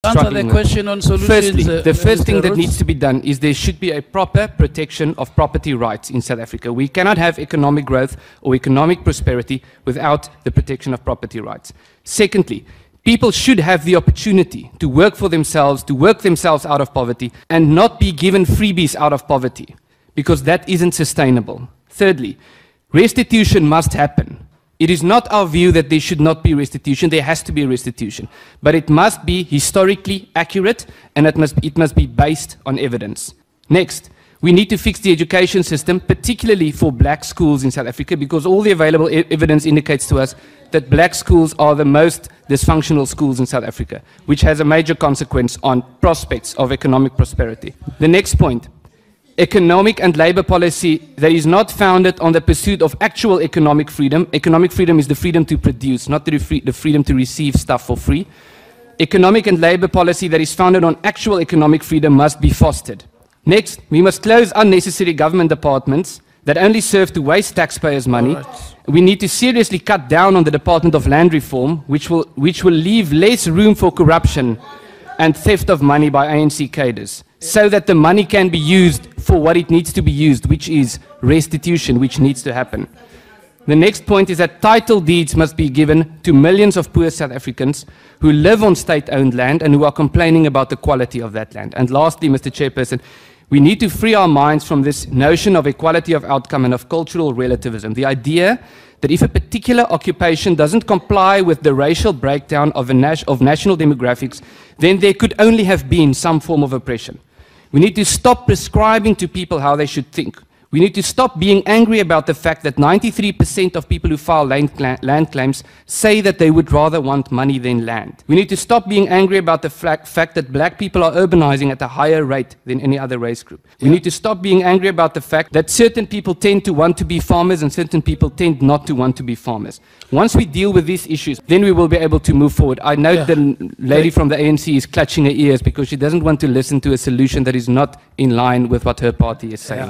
answer the question on solutions. Firstly, the first thing that Roots? needs to be done is there should be a proper protection of property rights in South Africa. We cannot have economic growth or economic prosperity without the protection of property rights. Secondly, people should have the opportunity to work for themselves, to work themselves out of poverty, and not be given freebies out of poverty, because that isn't sustainable. Thirdly, restitution must happen. It is not our view that there should not be restitution. There has to be restitution. But it must be historically accurate, and it must be based on evidence. Next, we need to fix the education system, particularly for black schools in South Africa, because all the available evidence indicates to us that black schools are the most dysfunctional schools in South Africa, which has a major consequence on prospects of economic prosperity. The next point, economic and labor policy that is not founded on the pursuit of actual economic freedom. Economic freedom is the freedom to produce, not the freedom to receive stuff for free. Economic and labor policy that is founded on actual economic freedom must be fostered. Next, we must close unnecessary government departments that only serve to waste taxpayers' money. We need to seriously cut down on the Department of Land Reform, which will leave less room for corruption and theft of money by ANC cadres, so that the money can be used for what it needs to be used, which is restitution, which needs to happen. The next point is that title deeds must be given to millions of poor South Africans who live on state-owned land and who are complaining about the quality of that land. And lastly, Mr. Chairperson, we need to free our minds from this notion of equality of outcome and of cultural relativism. The idea that if a particular occupation doesn't comply with the racial breakdown of national demographics, then there could only have been some form of oppression. We need to stop prescribing to people how they should think. We need to stop being angry about the fact that 93% of people who file land claims say that they would rather want money than land. We need to stop being angry about the fact that black people are urbanizing at a higher rate than any other race group. We need to stop being angry about the fact that certain people tend to want to be farmers and certain people tend not to want to be farmers. Once we deal with these issues, then we will be able to move forward. I note the lady from the ANC is clutching her ears because she doesn't want to listen to a solution that is not in line with what her party is saying.